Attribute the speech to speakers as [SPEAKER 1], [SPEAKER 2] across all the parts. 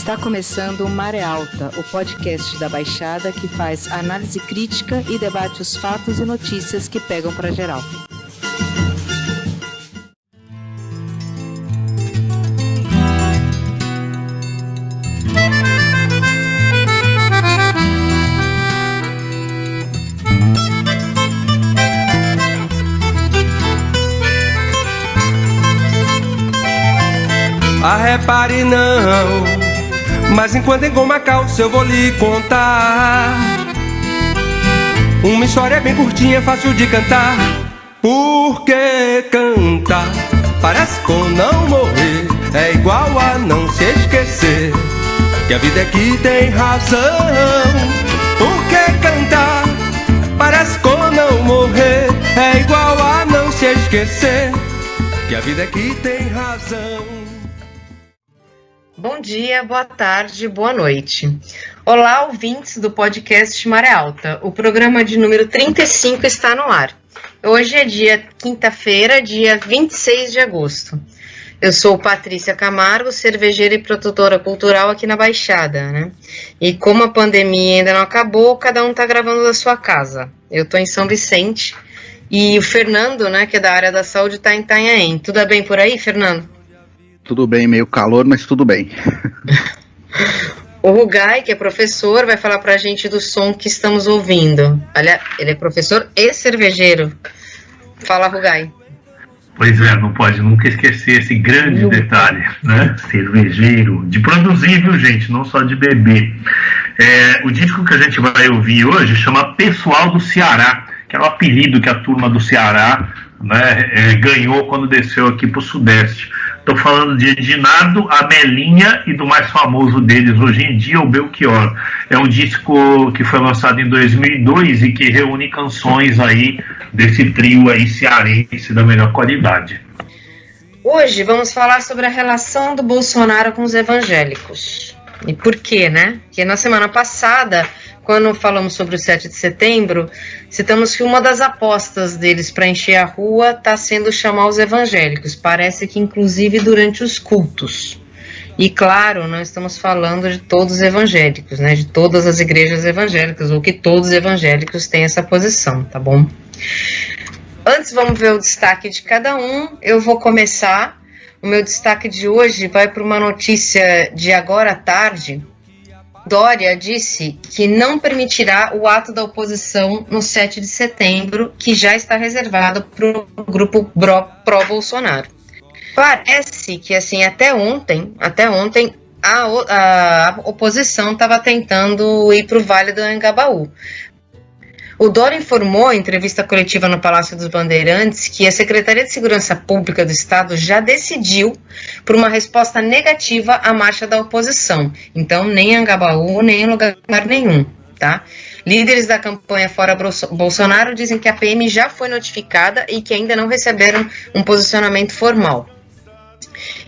[SPEAKER 1] Está começando o Maré Alta, o podcast da Baixada que faz análise crítica e debate os fatos e notícias que pegam pra geral.
[SPEAKER 2] Repare não, mas enquanto em Goma Calça eu vou lhe contar uma história bem curtinha, fácil de cantar. Porque cantar parece com não morrer, é igual a não se esquecer que a vida é que tem razão. Porque cantar parece com não morrer, é igual a não se esquecer que a vida é que tem razão.
[SPEAKER 3] Bom dia, boa tarde, boa noite. Olá, ouvintes do podcast Maré Alta. O programa de número 35 está no ar. Hoje é quinta-feira, dia 26 de agosto. Eu sou Patrícia Camargo, cervejeira e produtora cultural aqui na Baixada, né? E como a pandemia ainda não acabou, cada um está gravando da sua casa. Eu estou em São Vicente e o Fernando, né, que é da área da saúde, está em Itanhaém. Tudo bem por aí, Fernando?
[SPEAKER 4] Tudo bem, meio calor, mas tudo bem.
[SPEAKER 3] O Rugai, que é professor, vai falar pra gente do som que estamos ouvindo. Olha, ele é professor e cervejeiro. Fala, Rugai.
[SPEAKER 5] Pois é, não pode nunca esquecer esse grande detalhe, né? Cervejeiro, de produzir, viu, gente? Não só de beber. O disco que a gente vai ouvir hoje chama Pessoal do Ceará, que é o apelido que a turma do Ceará, né, ganhou quando desceu aqui pro Sudeste. Estou falando de Edinardo, Amelinha e do mais famoso deles hoje em dia, o Belchior. É um disco que foi lançado em 2002 e que reúne canções aí desse trio aí cearense da melhor qualidade.
[SPEAKER 3] Hoje vamos falar sobre a relação do Bolsonaro com os evangélicos. E por quê, né? Porque na semana passada, quando falamos sobre o 7 de setembro, citamos que uma das apostas deles para encher a rua está sendo chamar os evangélicos. Parece que inclusive durante os cultos. E claro, não estamos falando de todos os evangélicos, né? De todas as igrejas evangélicas, ou que todos os evangélicos têm essa posição, tá bom? Antes vamos ver o destaque de cada um. Eu vou começar. O meu destaque de hoje vai para uma notícia de agora à tarde. Dória disse que não permitirá o ato da oposição no 7 de setembro, que já está reservado para o grupo pró-Bolsonaro. Parece que assim, até ontem a oposição estava tentando ir para o Vale do Anhangabaú. O Dória informou em entrevista coletiva no Palácio dos Bandeirantes que a Secretaria de Segurança Pública do Estado já decidiu por uma resposta negativa à marcha da oposição. Então, nem Anhangabaú, nem em lugar nenhum, tá? Líderes da campanha Fora Bolsonaro dizem que a PM já foi notificada e que ainda não receberam um posicionamento formal.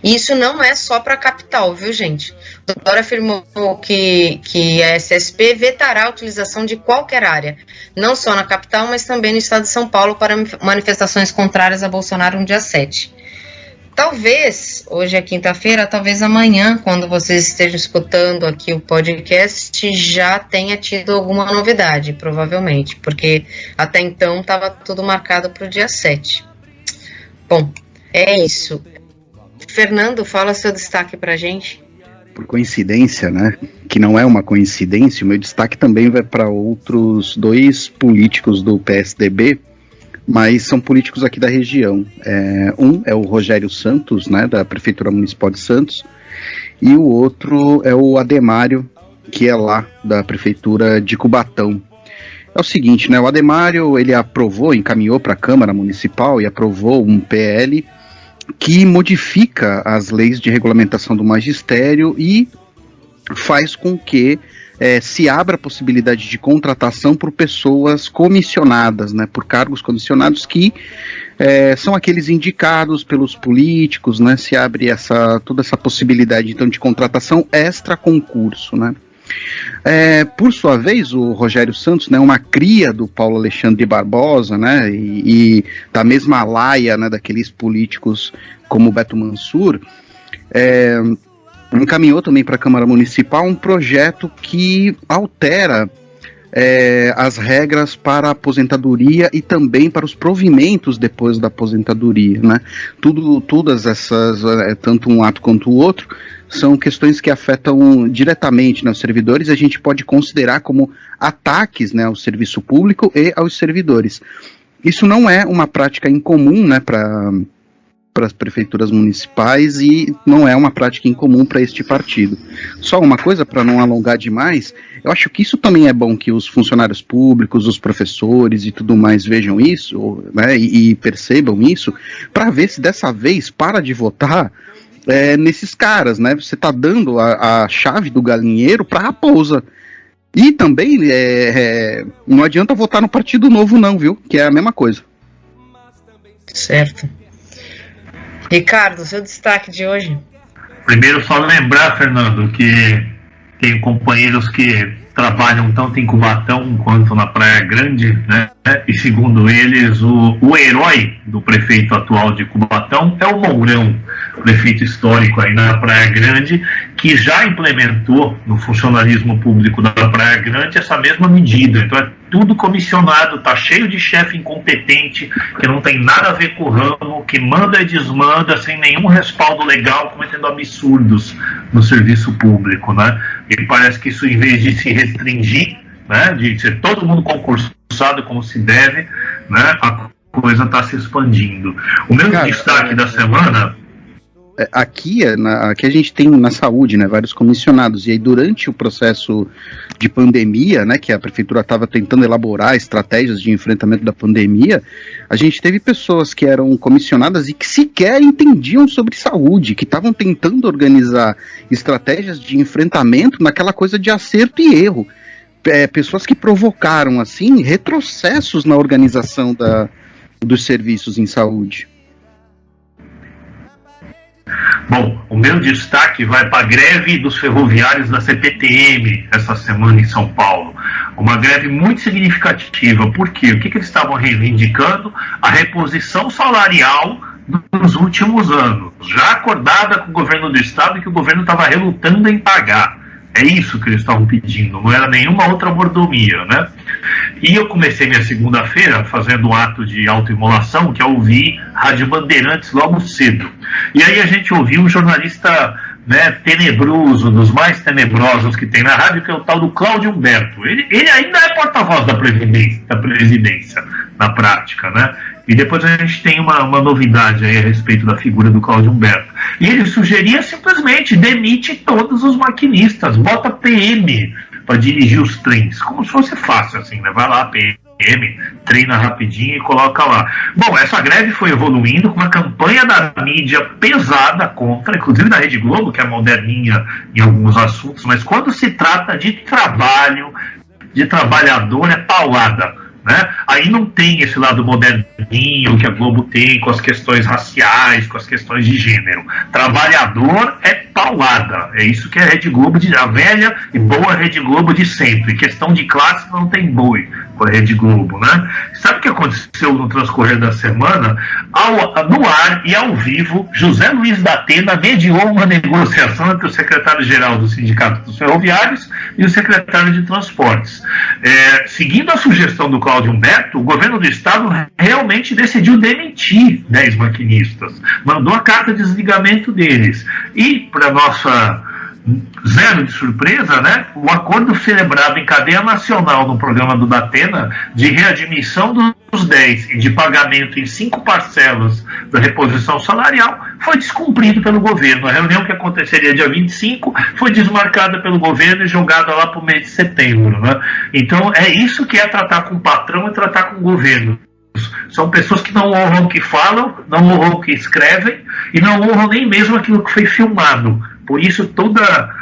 [SPEAKER 3] E isso não é só para a capital, viu, gente? O Dória afirmou que a SSP vetará a utilização de qualquer área, não só na capital, mas também no estado de São Paulo, para manifestações contrárias a Bolsonaro no dia 7. Talvez, hoje é quinta-feira, talvez amanhã, quando vocês estejam escutando aqui o podcast, já tenha tido alguma novidade, provavelmente, porque até então estava tudo marcado para o dia 7. Bom, é isso. Fernando, fala seu destaque pra gente.
[SPEAKER 4] Por coincidência, né, que não é uma coincidência, o meu destaque também vai para outros dois políticos do PSDB, mas são políticos aqui da região. Um é o Rogério Santos, né, da Prefeitura Municipal de Santos, e o outro é o Ademário, que é lá da Prefeitura de Cubatão. É o seguinte, né, o Ademário, ele encaminhou para a Câmara Municipal e aprovou um PL que modifica as leis de regulamentação do magistério e faz com que se abra a possibilidade de contratação por pessoas comissionadas, né, por cargos comissionados que são aqueles indicados pelos políticos, né, se abre toda essa possibilidade então de contratação extra concurso, né. Por sua vez, o Rogério Santos, né, uma cria do Paulo Alexandre Barbosa, né, e da mesma laia, né, daqueles políticos como o Beto Mansur, encaminhou também para a Câmara Municipal um projeto que altera as regras para a aposentadoria e também para os provimentos depois da aposentadoria, né? Todas essas, tanto um ato quanto o outro, são questões que afetam diretamente, né, os servidores. A gente pode considerar como ataques, né, ao serviço público e aos servidores. Isso não é uma prática incomum, né, para as prefeituras municipais e não é uma prática incomum para este partido. Só uma coisa, para não alongar demais, eu acho que isso também é bom que os funcionários públicos, os professores e tudo mais vejam isso, né, e percebam isso, para ver se dessa vez para de votar nesses caras, né? Você está dando a chave do galinheiro para a raposa. E também não adianta votar no Partido Novo não, viu? Que é a mesma coisa.
[SPEAKER 3] Certo. Ricardo, seu destaque de hoje?
[SPEAKER 5] Primeiro, só lembrar, Fernando, que tem companheiros que trabalham tanto em Cubatão quanto na Praia Grande, né? E segundo eles, o herói do prefeito atual de Cubatão é o Mourão, prefeito histórico aí na Praia Grande, que já implementou no funcionalismo público da Praia Grande essa mesma medida. Então é tudo comissionado, tá cheio de chefe incompetente, que não tem nada a ver com o ramo, que manda e desmanda sem nenhum respaldo legal, cometendo absurdos no serviço público, né? E parece que isso, em vez de se restringir, né, de ser todo mundo concursado como se deve, né, a coisa está se expandindo. O meu destaque da semana...
[SPEAKER 4] Aqui a gente tem na saúde, né, vários comissionados, e aí durante o processo de pandemia, né, que a prefeitura estava tentando elaborar estratégias de enfrentamento da pandemia, a gente teve pessoas que eram comissionadas e que sequer entendiam sobre saúde, que estavam tentando organizar estratégias de enfrentamento naquela coisa de acerto e erro. Pessoas que provocaram, assim, retrocessos na organização dos serviços em saúde.
[SPEAKER 5] Bom, o meu destaque vai para a greve dos ferroviários da CPTM essa semana em São Paulo. Uma greve muito significativa. Por quê? O que eles estavam reivindicando? A reposição salarial dos últimos anos, já acordada com o governo do estado e que o governo estava relutando em pagar. É isso que eles estavam pedindo, não era nenhuma outra mordomia, né? E eu comecei minha segunda-feira fazendo um ato de autoimolação, que é ouvir Rádio Bandeirantes logo cedo. E aí a gente ouviu um jornalista, né, tenebroso, dos mais tenebrosos que tem na rádio, que é o tal do Cláudio Humberto. Ele ainda é porta-voz da presidência, na prática, né? E depois a gente tem uma novidade aí a respeito da figura do Cláudio Humberto. E ele sugeria simplesmente demite todos os maquinistas, bota PM para dirigir os trens, como se fosse fácil assim, né? Vai lá, PM, treina rapidinho e coloca lá. Bom, essa greve foi evoluindo com uma campanha da mídia pesada contra, inclusive da Rede Globo, que é moderninha em alguns assuntos, mas quando se trata de trabalho, de trabalhador, é paulada. Né? Aí não tem esse lado moderninho que a Globo tem com as questões raciais, com as questões de gênero. Trabalhador é paulada. É isso que é a Rede Globo, a velha e boa Rede Globo de sempre. Questão de classe não tem boi com a Rede Globo, né? Sabe o que aconteceu no transcorrer da semana? No ar e ao vivo, José Luiz da Atena mediou uma negociação entre o secretário-geral do Sindicato dos Ferroviários e o secretário de Transportes. Seguindo a sugestão do Cláudio Humberto, o governo do estado realmente decidiu demitir 10 maquinistas. Mandou a carta de desligamento deles. E, para nossa zero de surpresa, né, o acordo celebrado em cadeia nacional no programa do Datena de readmissão dos 10 e de pagamento em 5 parcelas da reposição salarial foi descumprido pelo governo. A reunião que aconteceria dia 25 foi desmarcada pelo governo e jogada lá para o mês de setembro, né? Então é isso que é tratar com o patrão e tratar com o governo. São pessoas que não honram o que falam, não honram o que escrevem e não honram nem mesmo aquilo que foi filmado. Por isso toda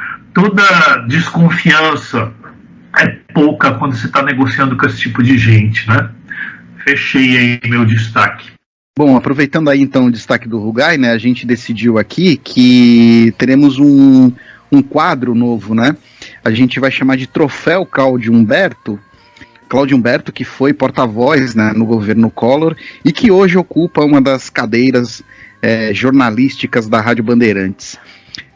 [SPEAKER 5] desconfiança é pouca quando você está negociando com esse tipo de gente, né? Fechei aí meu destaque.
[SPEAKER 4] Bom, aproveitando aí então o destaque do Rugai, né? A gente decidiu aqui que teremos um quadro novo, né? A gente vai chamar de Troféu Cláudio Humberto. Cláudio Humberto, que foi porta-voz, né, no governo Collor e que hoje ocupa uma das cadeiras jornalísticas da Rádio Bandeirantes.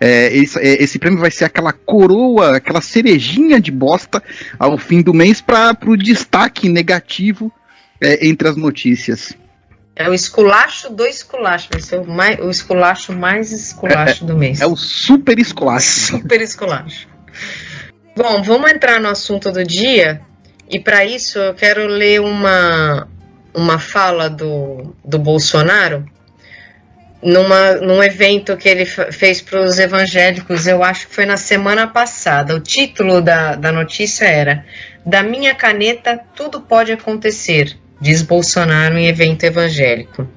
[SPEAKER 4] esse prêmio vai ser aquela coroa, aquela cerejinha de bosta ao fim do mês para o destaque negativo entre as notícias.
[SPEAKER 3] É o esculacho do esculacho, vai ser o esculacho mais esculacho do mês.
[SPEAKER 4] É o super esculacho.
[SPEAKER 3] Super esculacho. Bom, vamos entrar no assunto do dia, e para isso eu quero ler uma fala do Bolsonaro num evento que ele fez para os evangélicos, eu acho que foi na semana passada. O título da notícia era: "Da minha caneta tudo pode acontecer", diz Bolsonaro em evento evangélico.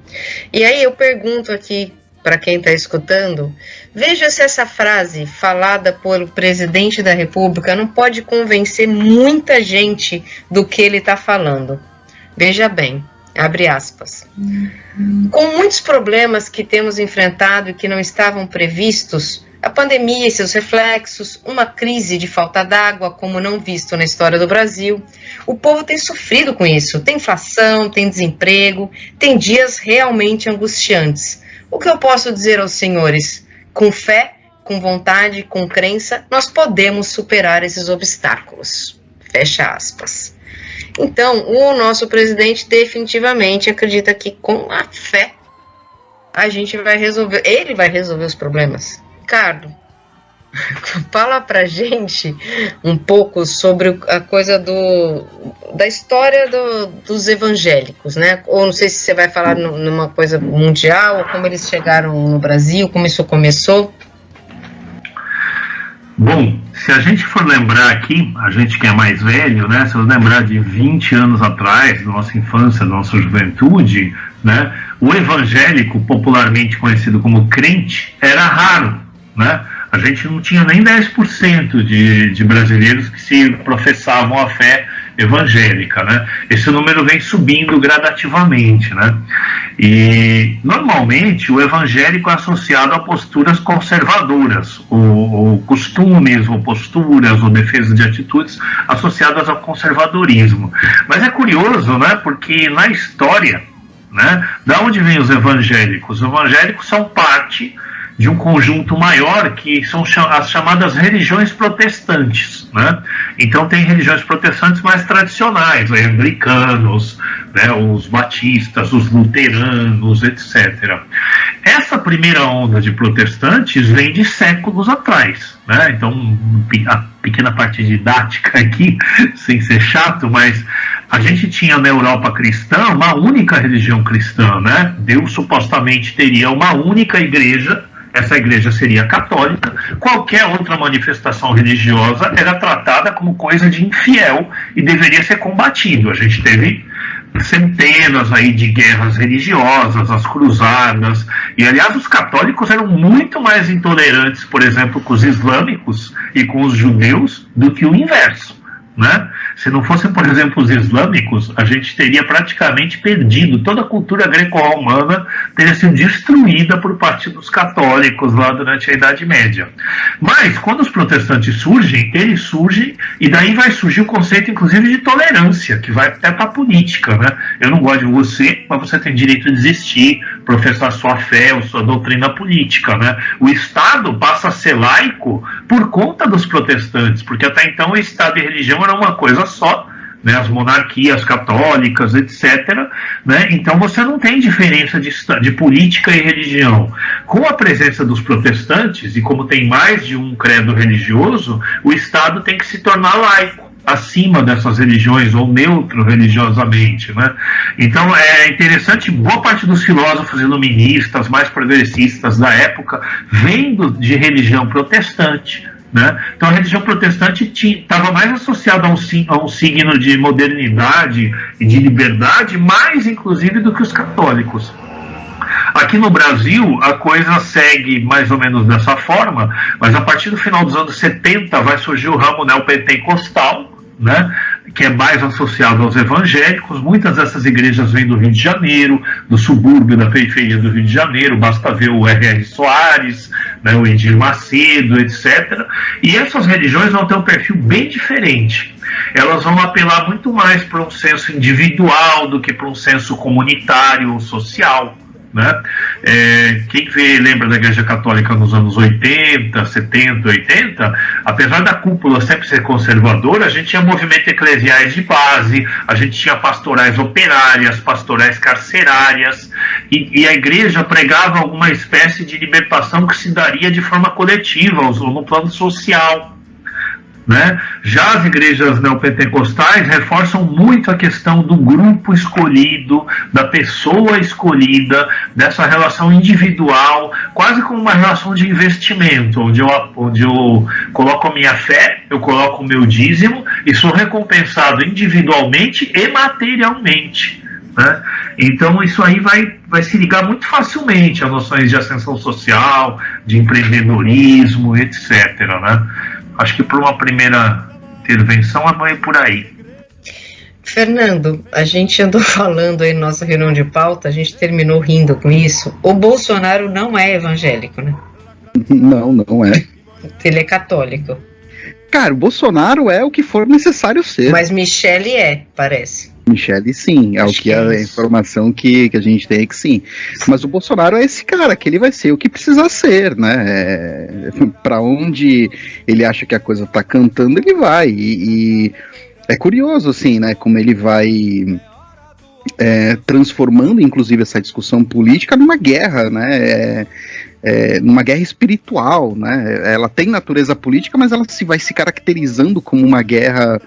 [SPEAKER 3] E aí eu pergunto aqui para quem está escutando, veja se essa frase falada pelo presidente da República não pode convencer muita gente do que ele está falando. Veja bem, abre aspas. "Com muitos problemas que temos enfrentado e que não estavam previstos, a pandemia e seus reflexos, uma crise de falta d'água como não visto na história do Brasil, o povo tem sofrido com isso. Tem inflação, tem desemprego, tem dias realmente angustiantes. O que eu posso dizer aos senhores? Com fé, com vontade, com crença, nós podemos superar esses obstáculos." Fecha aspas. Então, o nosso presidente definitivamente acredita que com a fé ele vai resolver os problemas. Ricardo, fala pra gente um pouco sobre a coisa da história dos evangélicos, né? Ou não sei se você vai falar numa coisa mundial, ou como eles chegaram no Brasil, como isso começou.
[SPEAKER 5] Bom, se a gente for lembrar aqui, a gente que é mais velho, né? Se eu lembrar de 20 anos atrás, da nossa infância, da nossa juventude, né? O evangélico, popularmente conhecido como crente, era raro, né? A gente não tinha nem 10% de brasileiros que se professavam a fé evangélica, né? Esse número vem subindo gradativamente, né? E normalmente o evangélico é associado a posturas conservadoras, ou costumes, ou posturas, ou defesa de atitudes associadas ao conservadorismo. Mas é curioso, né? Porque na história, né? Da onde vêm os evangélicos? Os evangélicos são parte de um conjunto maior que são as chamadas religiões protestantes, né? Então tem religiões protestantes mais tradicionais, os anglicanos, né, os batistas, os luteranos, etc. Essa primeira onda de protestantes vem de séculos atrás, né? Então, a pequena parte didática aqui, sem ser chato, mas a gente tinha na Europa cristã uma única religião cristã, né? Deus supostamente teria uma única igreja. Essa igreja seria católica. Qualquer outra manifestação religiosa era tratada como coisa de infiel e deveria ser combatido. A gente teve centenas aí de guerras religiosas, as cruzadas, e aliás os católicos eram muito mais intolerantes, por exemplo, com os islâmicos e com os judeus do que o inverso, né? Se não fossem, por exemplo, os islâmicos, a gente teria praticamente perdido. Toda a cultura greco-romana teria sido destruída por parte dos católicos lá durante a Idade Média. Mas, quando os protestantes surgem, eles surgem, e daí vai surgir o conceito, inclusive, de tolerância, que vai até para a política, né? Eu não gosto de você, mas você tem direito de existir, professar sua fé ou sua doutrina política, né? O Estado passa a ser laico por conta dos protestantes, porque até então o Estado e a religião era uma coisa só, né, as monarquias católicas, etc., né, então você não tem diferença de política e religião. Com a presença dos protestantes, e como tem mais de um credo religioso, o Estado tem que se tornar laico, acima dessas religiões, ou neutro religiosamente, né? Então é interessante, boa parte dos filósofos iluministas, mais progressistas da época, vêm de religião protestante, né? Então a religião protestante estava mais associada a um signo de modernidade e de liberdade, mais inclusive do que os católicos. Aqui no Brasil a coisa segue mais ou menos dessa forma, mas a partir do final dos anos 70 vai surgir o ramo neopentecostal, né, que é mais associado aos evangélicos. Muitas dessas igrejas vêm do Rio de Janeiro, do subúrbio da periferia do Rio de Janeiro, basta ver o R.R. Soares, né, o Edir Macedo, etc. E essas religiões vão ter um perfil bem diferente. Elas vão apelar muito mais para um senso individual do que para um senso comunitário ou social, né? Quem lembra da Igreja Católica nos anos 80, 70, 80, apesar da cúpula sempre ser conservadora, a gente tinha movimento eclesiais de base, a gente tinha pastorais operárias, pastorais carcerárias, e a igreja pregava alguma espécie de libertação que se daria de forma coletiva, ou no plano social, né? Já as igrejas neopentecostais reforçam muito a questão do grupo escolhido, da pessoa escolhida, dessa relação individual, quase como uma relação de investimento, onde eu coloco a minha fé, eu coloco o meu dízimo e sou recompensado individualmente e materialmente, né? Então isso aí vai se ligar muito facilmente a noções de ascensão social, de empreendedorismo, etc., né? Acho que por uma primeira intervenção é por aí.
[SPEAKER 3] Fernando, a gente andou falando aí na nossa reunião de pauta, a gente terminou rindo com isso. O Bolsonaro não é evangélico, né?
[SPEAKER 4] Não é.
[SPEAKER 3] Ele é católico.
[SPEAKER 4] Cara, o Bolsonaro é o que for necessário ser.
[SPEAKER 3] Mas Michele parece.
[SPEAKER 4] Michele, sim,
[SPEAKER 3] Acho
[SPEAKER 4] que a informação que a gente tem é que sim. Mas o Bolsonaro é esse cara, que ele vai ser o que precisar ser, né? Pra onde ele acha que a coisa tá cantando, ele vai. E é curioso, assim, né? Como ele vai transformando, inclusive, essa discussão política numa guerra, né? Numa guerra espiritual, né? Ela tem natureza política, mas ela vai se caracterizando como uma guerra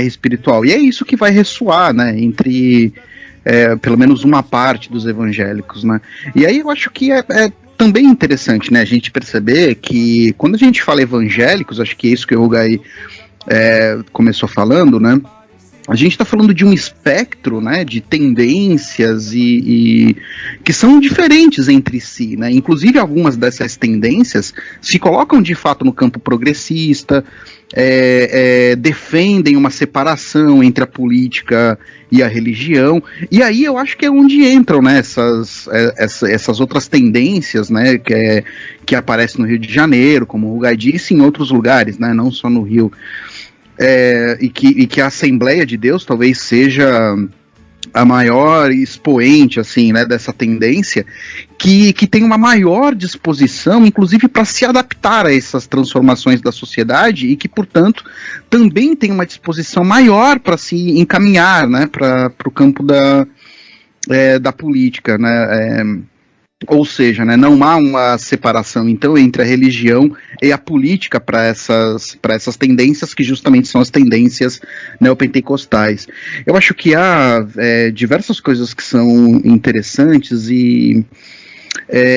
[SPEAKER 4] espiritual. E é isso que vai ressoar, né, entre pelo menos uma parte dos evangélicos, né? E aí eu acho que é também interessante, né, a gente perceber que quando a gente fala evangélicos, acho que é isso que o Rugai começou falando, né? A gente está falando de um espectro, né, de tendências e que são diferentes entre si, né? Inclusive algumas dessas tendências se colocam de fato no campo progressista, defendem uma separação entre a política e a religião, e aí eu acho que é onde entram, né, essas outras tendências, né, que aparecem no Rio de Janeiro, como o Rugai disse, em outros lugares, né, não só no Rio. E que a Assembleia de Deus talvez seja a maior expoente, assim, né, dessa tendência, que tem uma maior disposição, inclusive, para se adaptar a essas transformações da sociedade e que, portanto, também tem uma disposição maior para se encaminhar, né, para o campo da política, né. Ou seja, né, não há uma separação, então, entre a religião e a política para essas tendências, que justamente são as tendências neopentecostais. Eu acho que há diversas coisas que são interessantes e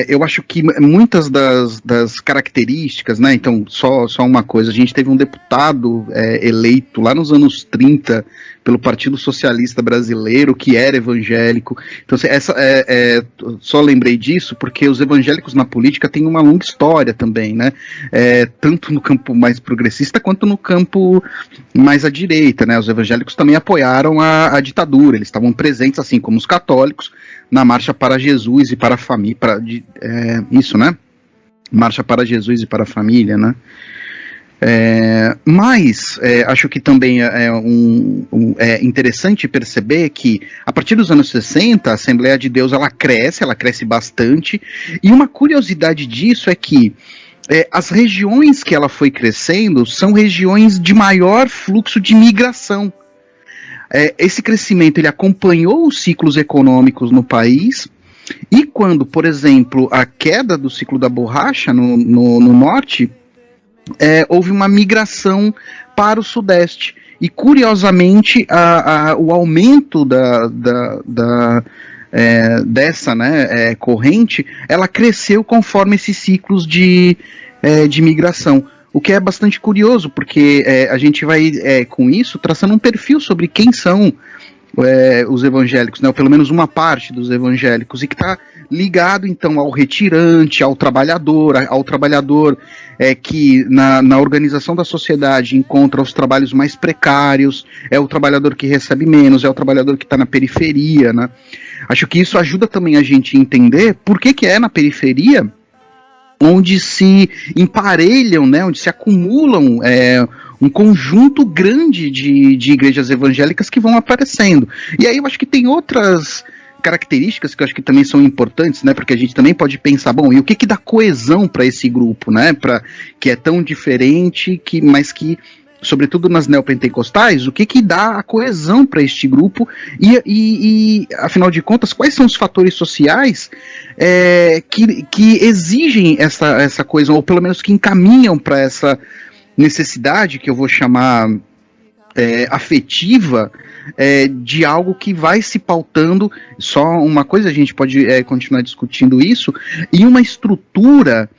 [SPEAKER 4] eu acho que muitas das características, né, então, só uma coisa, a gente teve um deputado eleito lá nos anos 30 pelo Partido Socialista Brasileiro, que era evangélico. Então, só lembrei disso porque os evangélicos na política têm uma longa história também, né, tanto no campo mais progressista quanto no campo mais à direita, né. Os evangélicos também apoiaram a ditadura, eles estavam presentes, assim como os católicos, na Marcha para Jesus e para a Família, isso, né? Marcha para Jesus e para a Família, né? Mas acho que também é interessante perceber que a partir dos anos 60 a Assembleia de Deus ela cresce bastante, e uma curiosidade disso é que as regiões que ela foi crescendo são regiões de maior fluxo de migração. Esse crescimento ele acompanhou os ciclos econômicos no país, e quando, por exemplo, a queda do ciclo da borracha no norte, houve uma migração para o sudeste. E, curiosamente, o aumento dessa, né, corrente, ela cresceu conforme esses ciclos de migração. O que é bastante curioso, porque a gente vai, com isso, traçando um perfil sobre quem são os evangélicos, né, ou pelo menos uma parte dos evangélicos, e que está ligado, então, ao retirante, ao trabalhador que na organização da sociedade encontra os trabalhos mais precários, é o trabalhador que recebe menos, é o trabalhador que está na periferia, né. Acho que isso ajuda também a gente a entender por que é na periferia onde se emparelham, né, onde se acumulam um conjunto grande de igrejas evangélicas que vão aparecendo. E aí eu acho que tem outras características que eu acho que também são importantes, né? Porque a gente também pode pensar, bom, e o que dá coesão para esse grupo, né? Que é tão diferente, mas que, sobretudo nas neopentecostais, o que dá a coesão para este grupo e, afinal de contas, quais são os fatores sociais que exigem essa coesão, ou pelo menos que encaminham para essa necessidade, que eu vou chamar afetiva, de algo que vai se pautando, só uma coisa, a gente pode continuar discutindo isso, em uma estrutura,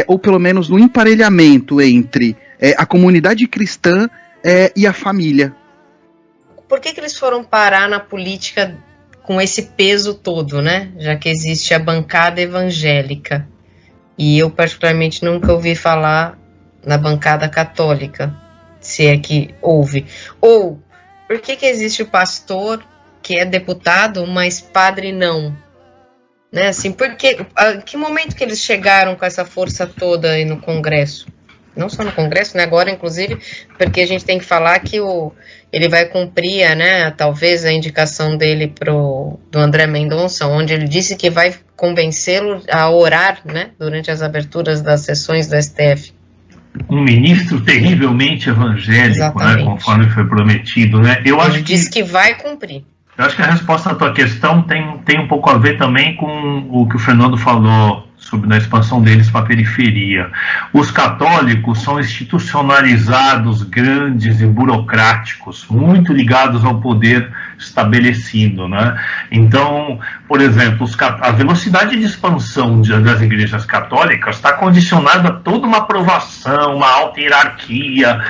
[SPEAKER 4] ou pelo menos no emparelhamento entre a comunidade cristã e a família.
[SPEAKER 3] Por que eles foram parar na política com esse peso todo, né? Já que existe a bancada evangélica. E eu, particularmente, nunca ouvi falar na bancada católica, se é que houve. Ou, por que existe o pastor que é deputado, mas padre não? Né? Assim, que momento que eles chegaram com essa força toda aí no Congresso? Não só no Congresso, né? Agora, inclusive, porque a gente tem que falar que ele vai cumprir, né, talvez a indicação dele do André Mendonça, onde ele disse que vai convencê-lo a orar, né, durante as aberturas das sessões do STF.
[SPEAKER 5] Um ministro terrivelmente evangélico, né, conforme foi prometido, né?
[SPEAKER 3] Ele disse que vai cumprir.
[SPEAKER 5] Eu acho que a resposta à tua questão tem um pouco a ver também com o que o Fernando falou sobre a expansão deles para a periferia. Os católicos são institucionalizados, grandes e burocráticos, muito ligados ao poder estabelecido, né? Então, por exemplo, a velocidade de expansão das igrejas católicas está condicionada a toda uma aprovação, uma alta hierarquia,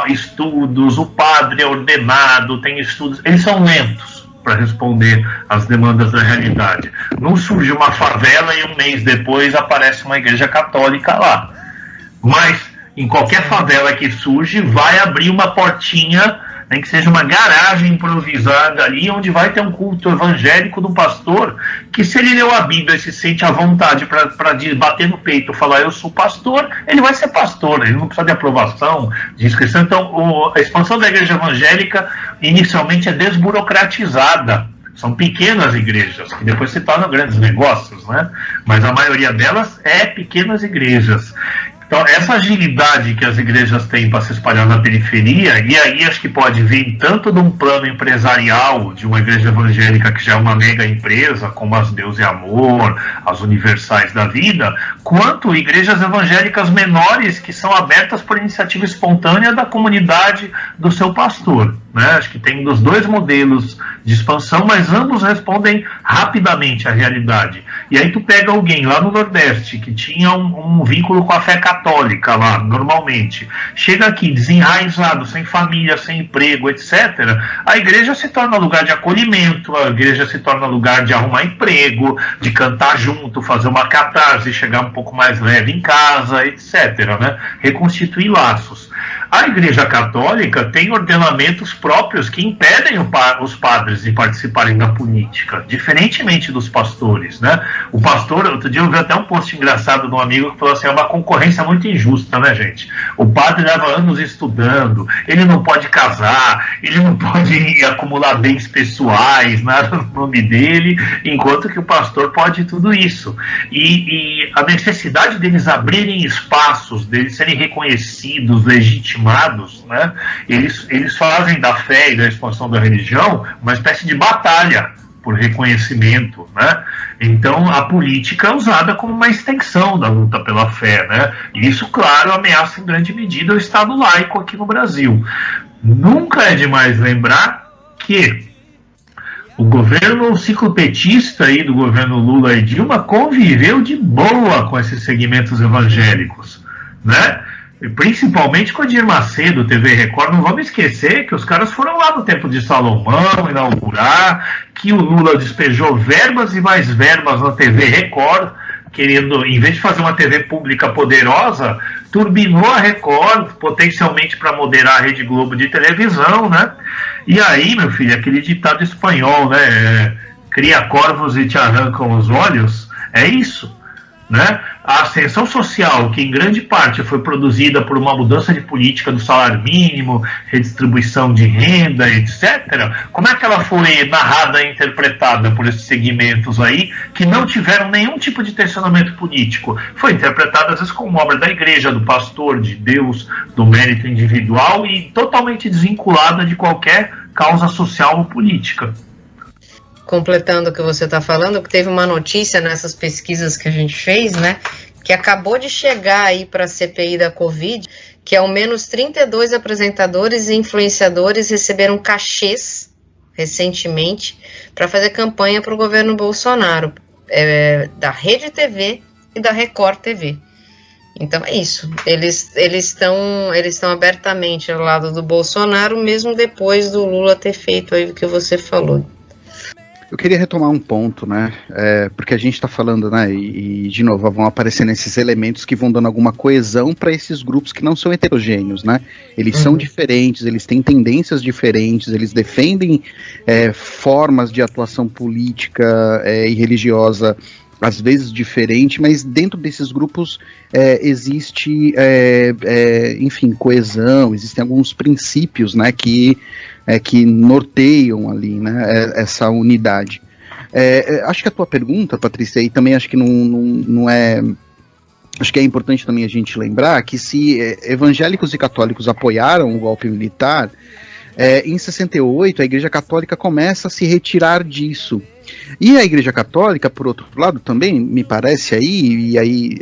[SPEAKER 5] estudos, o padre é ordenado, tem estudos, eles são lentos para responder às demandas da realidade. Não surge uma favela e um mês depois aparece uma igreja católica lá. Mas, em qualquer favela que surge, vai abrir uma portinha, nem que seja uma garagem improvisada ali, onde vai ter um culto evangélico do pastor, que se ele leu a Bíblia e se sente à vontade para bater no peito e falar, eu sou pastor, ele vai ser pastor, ele não precisa de aprovação, de inscrição. Então, a expansão da igreja evangélica, inicialmente, é desburocratizada. São pequenas igrejas, que depois se tornam grandes negócios, né? Mas a maioria delas é pequenas igrejas. Então, essa agilidade que as igrejas têm para se espalhar na periferia, e aí acho que pode vir tanto de um plano empresarial de uma igreja evangélica que já é uma mega empresa, como as Deus e Amor, as Universais da vida, quanto igrejas evangélicas menores que são abertas por iniciativa espontânea da comunidade do seu pastor. Né? Acho que tem dos dois modelos de expansão, mas ambos respondem rapidamente à realidade. E aí tu pega alguém lá no Nordeste que tinha um vínculo com a fé católica lá, normalmente, chega aqui desenraizado, sem família, sem emprego, etc. A igreja se torna lugar de acolhimento, a igreja se torna lugar de arrumar emprego, de cantar junto, fazer uma catarse, chegar um pouco mais leve em casa, etc. Né? Reconstituir laços. A Igreja Católica tem ordenamentos próprios que impedem os padres de participarem da política, diferentemente dos pastores, né? O pastor, outro dia eu vi até um post engraçado de um amigo que falou assim, é uma concorrência muito injusta, né, gente? O padre leva anos estudando, ele não pode casar, ele não pode acumular bens pessoais, nada no nome dele, enquanto que o pastor pode tudo isso. E a necessidade deles abrirem espaços, deles serem reconhecidos, legitimados, né? Eles fazem da fé e da expansão da religião uma espécie de batalha por reconhecimento, né? Então a política é usada como uma extensão da luta pela fé, né? E isso, claro, ameaça em grande medida o Estado laico aqui no Brasil. Nunca é demais lembrar que o governo ciclopetista aí do governo Lula e Dilma conviveu de boa com esses segmentos evangélicos, né? Principalmente com a Edir Macedo, TV Record. Não vamos esquecer que os caras foram lá no Templo de Salomão inaugurar, que o Lula despejou verbas e mais verbas na TV Record, querendo, em vez de fazer uma TV pública poderosa, turbinou a Record, potencialmente para moderar a Rede Globo de televisão, né? E aí, meu filho, aquele ditado espanhol, né? Cria corvos e te arrancam os olhos, é isso. Né? a ascensão social, que em grande parte foi produzida por uma mudança de política do salário mínimo, redistribuição de renda, etc., como é que ela foi narrada e interpretada por esses segmentos aí, que não tiveram nenhum tipo de tensionamento político? Foi interpretada, às vezes, como obra da igreja, do pastor, de Deus, do mérito individual e totalmente desvinculada de qualquer causa social ou política.
[SPEAKER 3] Completando o que você está falando, que teve uma notícia nessas pesquisas que a gente fez, né, que acabou de chegar aí para a CPI da Covid, que ao menos 32 apresentadores e influenciadores receberam cachês recentemente para fazer campanha para o governo Bolsonaro, da Rede TV e da Record TV. Então é isso, eles estão abertamente ao lado do Bolsonaro, mesmo depois do Lula ter feito aí o que você falou.
[SPEAKER 4] Eu queria retomar um ponto, né, porque a gente está falando, né, e de novo vão aparecendo esses elementos que vão dando alguma coesão para esses grupos que não são heterogêneos, né, eles são diferentes, eles têm tendências diferentes, eles defendem formas de atuação política e religiosa às vezes diferente, mas dentro desses grupos existe, enfim, coesão, existem alguns princípios, né, que norteiam ali, né, essa unidade. Acho que a tua pergunta, Patrícia, e também acho que não é... Acho que é importante também a gente lembrar que se evangélicos e católicos apoiaram o golpe militar, em 68 a Igreja Católica começa a se retirar disso. E a Igreja Católica, por outro lado, também, me parece aí, e aí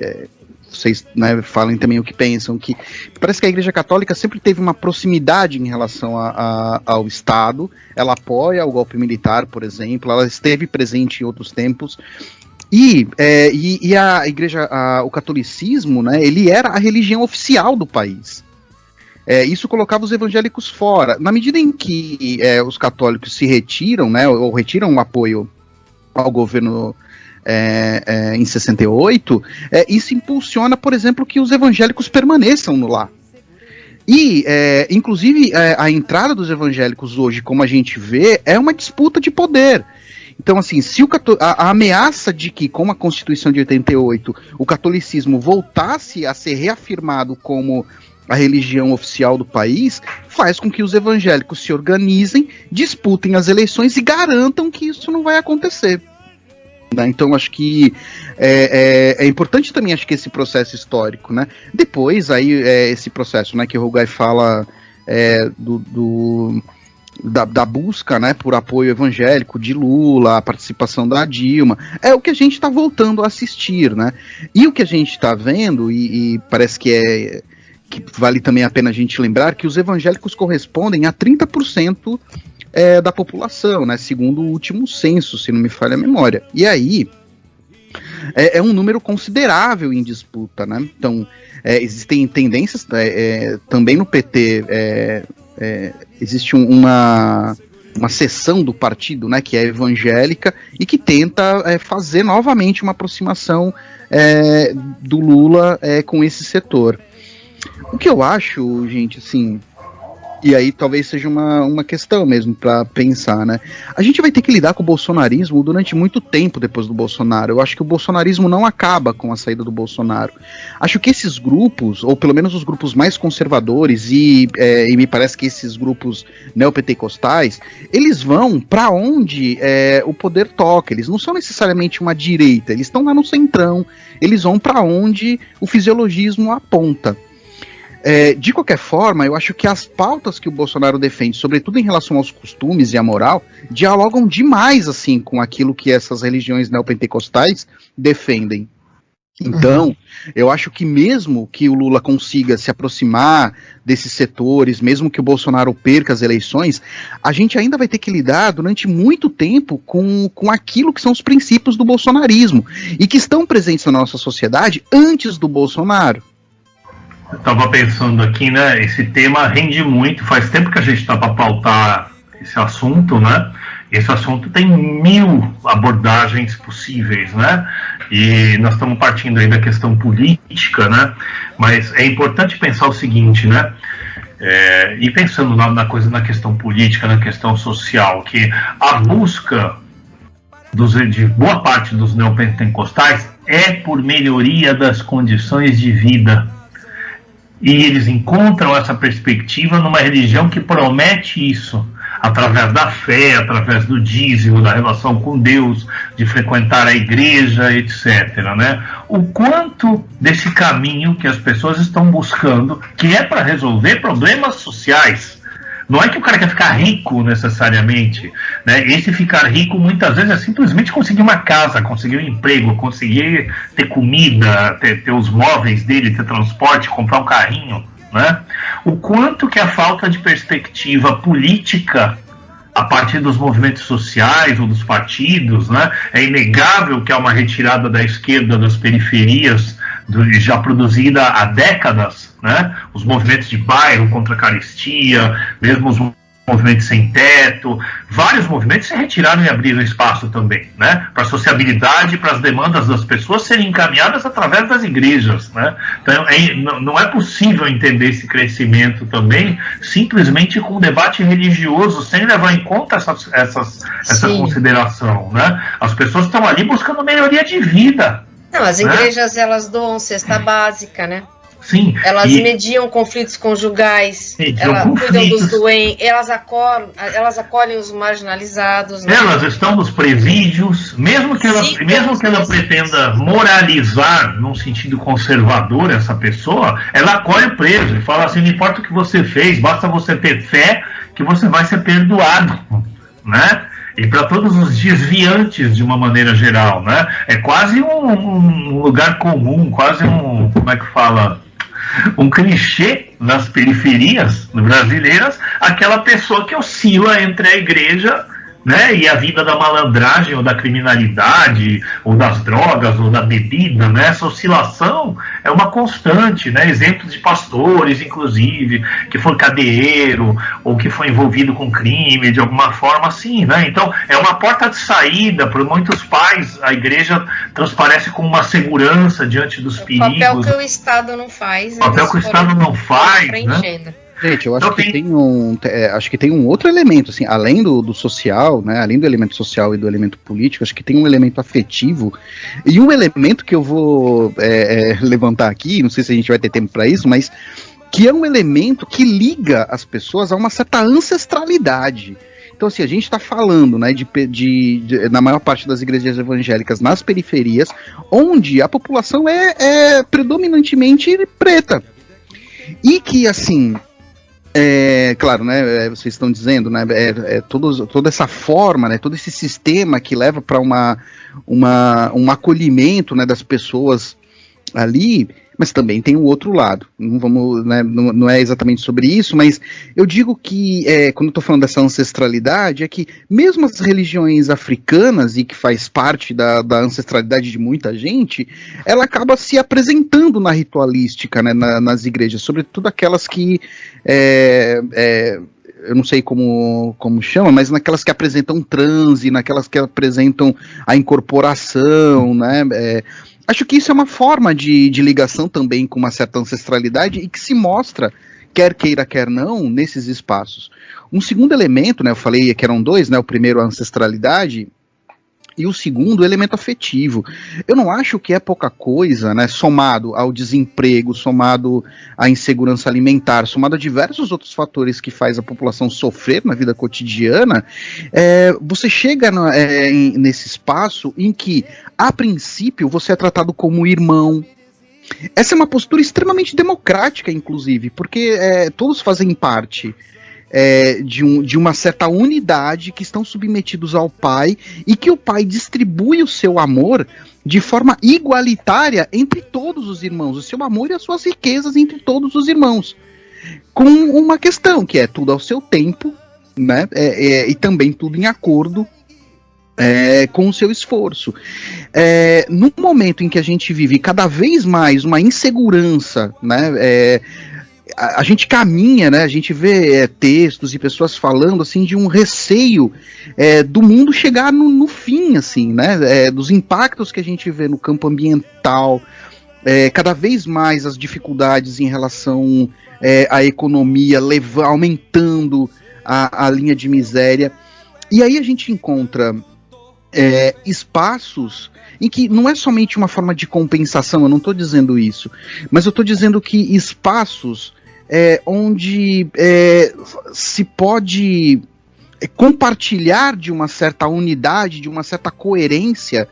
[SPEAKER 4] vocês, né, falem também o que pensam, que parece que a Igreja Católica sempre teve uma proximidade em relação ao Estado, ela apoia o golpe militar, por exemplo, ela esteve presente em outros tempos, e a Igreja, o catolicismo, né, ele era a religião oficial do país. Isso colocava os evangélicos fora. Na medida em que os católicos se retiram, né, ou retiram o apoio ao governo em 68, isso impulsiona, por exemplo, que os evangélicos permaneçam no lá. E, inclusive, a entrada dos evangélicos hoje, como a gente vê, é uma disputa de poder. Então, assim, se a ameaça de que, com a Constituição de 88, o catolicismo voltasse a ser reafirmado como a religião oficial do país, faz com que os evangélicos se organizem, disputem as eleições e garantam que isso não vai acontecer. Né? Então, acho que é importante também, acho que esse processo histórico, né? Depois, aí, esse processo, né, que o Rugai fala da busca, né, por apoio evangélico de Lula, a participação da Dilma, é o que a gente está voltando a assistir, né? E o que a gente está vendo, e parece que vale também a pena a gente lembrar, que os evangélicos correspondem a 30% da população, né, segundo o último censo, se não me falha a memória. E aí, é um número considerável em disputa, né? Então, existem tendências, também no PT, existe uma seção do partido, né, que é evangélica e que tenta fazer novamente uma aproximação do Lula com esse setor. O que eu acho, gente, assim, e aí talvez seja uma questão mesmo para pensar, né? A gente vai ter que lidar com o bolsonarismo durante muito tempo depois do Bolsonaro. Eu acho que o bolsonarismo não acaba com a saída do Bolsonaro. Acho que esses grupos, ou pelo menos os grupos mais conservadores, e me parece que esses grupos neopentecostais, eles vão para onde o poder toca. Eles não são necessariamente uma direita, eles estão lá no centrão, eles vão para onde o fisiologismo aponta. De qualquer forma, eu acho que as pautas que o Bolsonaro defende, sobretudo em relação aos costumes e à moral, dialogam demais assim com aquilo que essas religiões neopentecostais defendem. Então, eu acho que mesmo que o Lula consiga se aproximar desses setores, mesmo que o Bolsonaro perca as eleições, a gente ainda vai ter que lidar durante muito tempo com aquilo que são os princípios do bolsonarismo e que estão presentes na nossa sociedade antes do Bolsonaro.
[SPEAKER 5] Eu estava pensando aqui, né? Esse tema rende muito. Faz tempo que a gente está para pautar esse assunto, né? Esse assunto tem 1000 abordagens possíveis, né? E nós estamos partindo aí da questão política, né? Mas é importante pensar o seguinte, né? E pensando na questão política, na questão social, que a busca de boa parte dos neopentecostais é por melhoria das condições de vida. E eles encontram essa perspectiva numa religião que promete isso, através da fé, através do dízimo, da relação com Deus, de frequentar a igreja, etc. Né? O quanto desse caminho que as pessoas estão buscando, que é para resolver problemas sociais. Não é que o cara quer ficar rico necessariamente, né? Esse ficar rico muitas vezes é simplesmente conseguir uma casa, conseguir um emprego, conseguir ter comida, ter os móveis dele, ter transporte, comprar um carrinho, né? O quanto que a falta de perspectiva política a partir dos movimentos sociais ou dos partidos, né? É inegável que há uma retirada da esquerda das periferias já produzida há décadas, né? Os movimentos de bairro contra a carestia, mesmo os movimentos sem teto, vários movimentos se retiraram e abriram espaço também, né? Para a sociabilidade, para as demandas das pessoas serem encaminhadas através das igrejas, né? Então, não é possível entender esse crescimento também simplesmente com um debate religioso, sem levar em conta essa consideração, né? As pessoas estão ali buscando melhoria de vida.
[SPEAKER 3] Não, as igrejas, elas doam cesta básica, né?
[SPEAKER 5] Sim.
[SPEAKER 3] Elas mediam conflitos conjugais, elas cuidam dos doentes, elas acolhem os marginalizados. Né?
[SPEAKER 5] Elas estão nos presídios, mesmo que ela pretenda moralizar num sentido conservador essa pessoa, ela acolhe o preso e fala assim, não importa o que você fez, basta você ter fé que você vai ser perdoado, né? E para todos os desviantes de uma maneira geral, né? É quase um lugar comum, quase como é que fala? Um clichê nas periferias brasileiras, aquela pessoa que oscila entre a igreja, né, e a vida da malandragem ou da criminalidade ou das drogas ou da bebida, né? Essa oscilação é uma constante, né? Exemplos de pastores, inclusive, que foi cadeiro ou que foi envolvido com crime de alguma forma assim, né? Então é uma porta de saída para muitos pais. A igreja transparece como uma segurança diante dos perigos.
[SPEAKER 3] O papel que o Estado não faz.
[SPEAKER 5] O papel que o Estado não faz, né?
[SPEAKER 4] Gente, eu acho que tem um outro elemento, assim, além do social, né, além do elemento social e do elemento político, acho que tem um elemento afetivo e um elemento que eu vou levantar aqui, não sei se a gente vai ter tempo para isso, mas que é um elemento que liga as pessoas a uma certa ancestralidade. Então, assim, a gente está falando, né, na maior parte das igrejas evangélicas nas periferias, onde a população é predominantemente preta. E que, assim, claro, né, vocês estão dizendo, né, toda essa forma, né, todo esse sistema que leva para um acolhimento, né, das pessoas ali, mas também tem o outro lado. Não vamos, né, não é exatamente sobre isso, mas eu digo que, quando eu estou falando dessa ancestralidade, é que mesmo as religiões africanas, e que faz parte da ancestralidade de muita gente, ela acaba se apresentando na ritualística, né, nas igrejas, sobretudo aquelas que eu não sei como chama, mas naquelas que apresentam transe, naquelas que apresentam a incorporação, né? Acho que isso é uma forma de ligação também com uma certa ancestralidade e que se mostra, quer queira, quer não, nesses espaços. Um segundo elemento, né, eu falei que eram dois, né, o primeiro a ancestralidade e o segundo o elemento afetivo. Eu não acho que é pouca coisa, né, somado ao desemprego, somado à insegurança alimentar, somado a diversos outros fatores que faz a população sofrer na vida cotidiana, você chega nesse espaço em que, a princípio, você é tratado como irmão. Essa é uma postura extremamente democrática, inclusive, porque todos fazem parte de uma certa unidade, que estão submetidos ao pai e que o pai distribui o seu amor de forma igualitária entre todos os irmãos, o seu amor e as suas riquezas entre todos os irmãos, com uma questão que é tudo ao seu tempo, né, e também tudo em acordo com o seu esforço. No momento em que a gente vive cada vez mais uma insegurança, né, a gente caminha, né, a gente vê textos e pessoas falando assim de um receio do mundo chegar no fim, assim, né, dos impactos que a gente vê no campo ambiental, cada vez mais as dificuldades em relação à economia aumentando a linha de miséria. E aí a gente encontra espaços em que não é somente uma forma de compensação, eu não estou dizendo isso, mas eu estou dizendo que espaços onde se pode compartilhar de uma certa unidade, de uma certa coerência,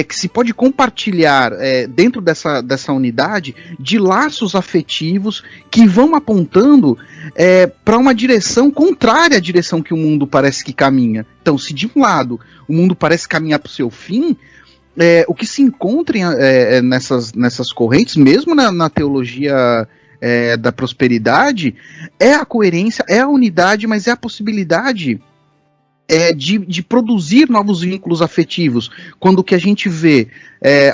[SPEAKER 4] que se pode compartilhar dentro dessa unidade de laços afetivos que vão apontando para uma direção contrária à direção que o mundo parece que caminha. Então, se de um lado o mundo parece caminhar para o seu fim, o que se encontra nessas correntes, mesmo na teologia da prosperidade, é a coerência, é a unidade, mas é a possibilidade de produzir novos vínculos afetivos, quando o que a gente vê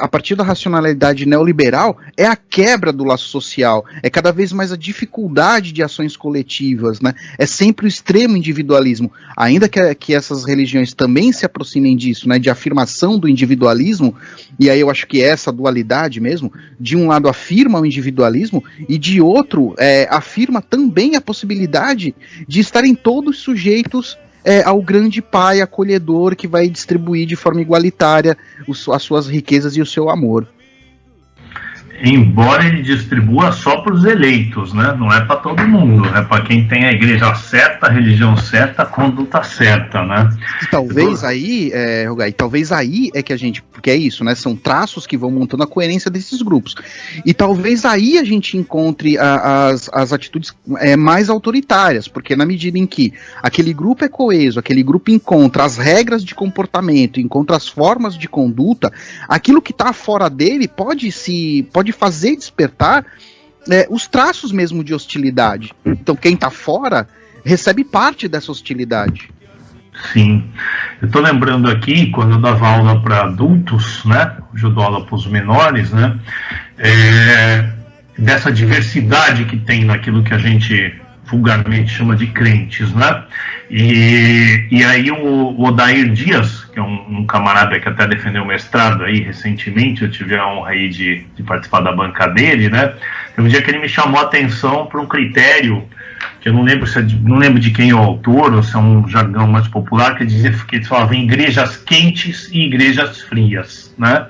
[SPEAKER 4] a partir da racionalidade neoliberal é a quebra do laço social, é cada vez mais a dificuldade de ações coletivas, né? É sempre o extremo individualismo, ainda que essas religiões também se aproximem disso, né? De afirmação do individualismo, e aí eu acho que essa dualidade mesmo, de um lado afirma o individualismo e de outro afirma também a possibilidade de estarem todos sujeitos ao grande pai acolhedor que vai distribuir de forma igualitária as suas riquezas e o seu amor.
[SPEAKER 5] Embora ele distribua só para os eleitos, né? Não é para todo mundo, é para quem tem a igreja certa, a religião certa, a conduta certa, né?
[SPEAKER 4] E talvez aí, Rugai, talvez aí é que a gente, porque é isso, né? São traços que vão montando a coerência desses grupos. E talvez aí a gente encontre as atitudes mais autoritárias, porque na medida em que aquele grupo é coeso, aquele grupo encontra as regras de comportamento, encontra as formas de conduta, aquilo que está fora dele pode fazer despertar os traços mesmo de hostilidade. Então quem está fora recebe parte dessa hostilidade.
[SPEAKER 5] Sim, eu estou lembrando aqui, quando eu dava aula para adultos, né, hoje eu dou aula para os menores, né, dessa diversidade que tem naquilo que a gente vulgarmente chama de crentes, né? E aí o Odair Dias, que é um camarada que até defendeu o mestrado aí recentemente, eu tive a honra aí de participar da banca dele, né? Tem um dia que ele me chamou a atenção para um critério que eu não lembro de quem é o autor, ou se é um jargão mais popular, que ele falava em igrejas quentes e igrejas frias, né?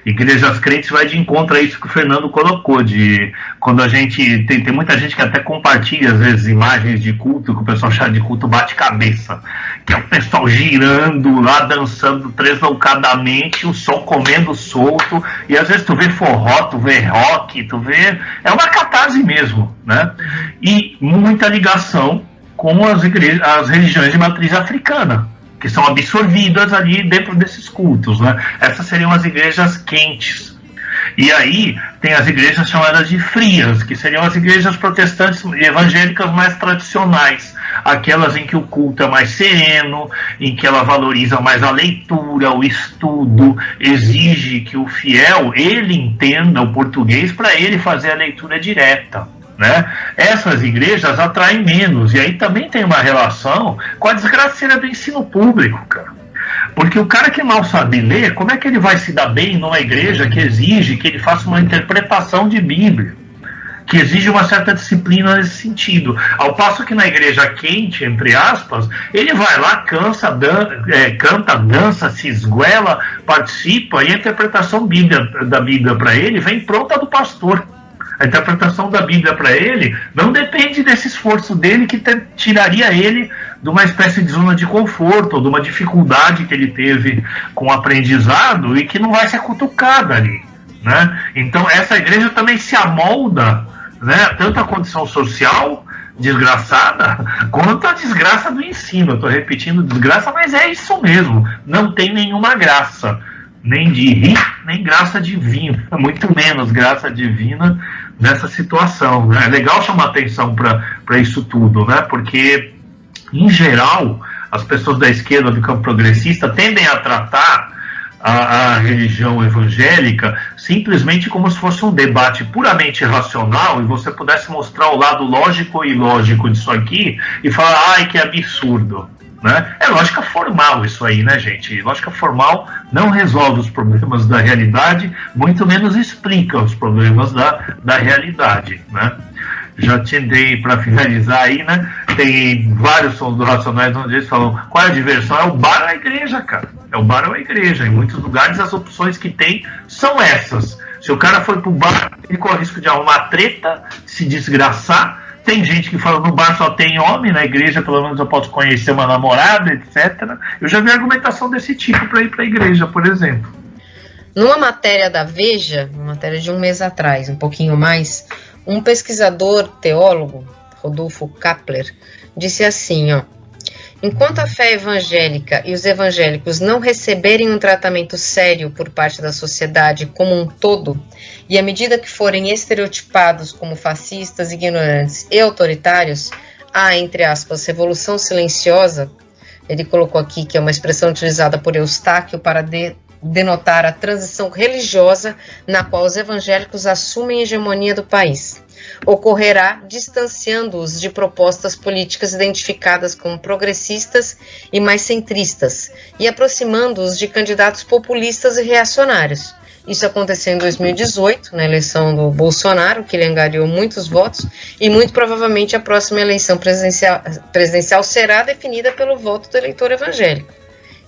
[SPEAKER 5] Igrejas crentes vai de encontro a isso que o Fernando colocou, de quando a gente tem muita gente que até compartilha às vezes imagens de culto, que o pessoal chama de culto bate-cabeça, que é o pessoal girando lá, dançando tresloucadamente, o som comendo solto, e às vezes tu vê forró, tu vê rock, é uma catarse mesmo, né? E muita ligação com as religiões de matriz africana, que são absorvidas ali dentro desses cultos, né? Essas seriam as igrejas quentes. E aí tem as igrejas chamadas de frias, que seriam as igrejas protestantes e evangélicas mais tradicionais, aquelas em que o culto é mais sereno, em que ela valoriza mais a leitura, o estudo, exige que o fiel, ele entenda o português para ele fazer a leitura direta, né? Essas igrejas atraem menos, e aí também tem uma relação com a desgraceira do ensino público, cara. Porque o cara que mal sabe ler, como é que ele vai se dar bem numa igreja que exige que ele faça uma interpretação de Bíblia, que exige uma certa disciplina nesse sentido? Ao passo que na igreja quente, entre aspas, ele vai lá, canta, dança, se esguela, participa, e a interpretação da Bíblia para ele vem pronta do pastor. A interpretação da Bíblia para ele não depende desse esforço dele, que tiraria ele de uma espécie de zona de conforto, ou de uma dificuldade que ele teve com o aprendizado e que não vai ser cutucada ali, né? Então essa igreja também se amolda, né, tanto a condição social desgraçada, quanto a desgraça do ensino. Eu estou repetindo desgraça, mas é isso mesmo. Não tem nenhuma graça, nem de rir, nem graça divina, muito menos graça divina nessa situação, né? É legal chamar atenção para isso tudo, né? Porque, em geral, as pessoas da esquerda do campo progressista tendem a tratar a religião evangélica simplesmente como se fosse um debate puramente racional, e você pudesse mostrar o lado lógico ou ilógico disso aqui e falar, ai, que absurdo, né? É lógica formal isso aí, né, gente? Lógica formal não resolve os problemas da realidade, muito menos explica os problemas da realidade, né? Já te dei para finalizar aí, né? Tem vários sons do Racionais onde eles falam qual é a diversão, é o bar ou a igreja, cara. É o bar ou a igreja. Em muitos lugares as opções que tem são essas. Se o cara for pro bar, ele corre o risco de arrumar treta, se desgraçar. Tem gente que fala no bar só tem homem, na igreja pelo menos eu posso conhecer uma namorada, etc. Eu já vi argumentação desse tipo para ir para a igreja, por exemplo.
[SPEAKER 3] Numa matéria da Veja, uma matéria de um mês atrás, um pouquinho mais, um pesquisador teólogo, Rodolfo Kapler, disse assim, ó: enquanto a fé evangélica e os evangélicos não receberem um tratamento sério por parte da sociedade como um todo, e à medida que forem estereotipados como fascistas, ignorantes e autoritários, há, entre aspas, revolução silenciosa, ele colocou aqui que é uma expressão utilizada por Eustáquio para denotar a transição religiosa na qual os evangélicos assumem a hegemonia do país. Ocorrerá distanciando-os de propostas políticas identificadas como progressistas e mais centristas e aproximando-os de candidatos populistas e reacionários. Isso aconteceu em 2018, na eleição do Bolsonaro, que ele angariou muitos votos, e muito provavelmente a próxima eleição presidencial será definida pelo voto do eleitor evangélico.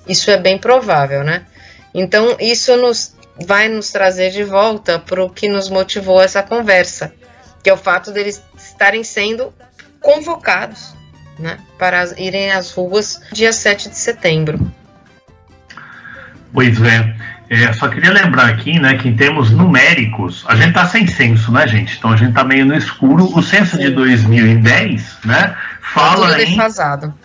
[SPEAKER 3] Isso é bem provável, né? Então, isso vai nos trazer de volta para o que nos motivou essa conversa, que é o fato deles estarem sendo convocados, né, para irem às ruas dia 7 de setembro.
[SPEAKER 5] Pois é, só queria lembrar aqui, né, que em termos numéricos, a gente está sem censo, né, gente? Então a gente está meio no escuro. O censo de 2010, né, fala em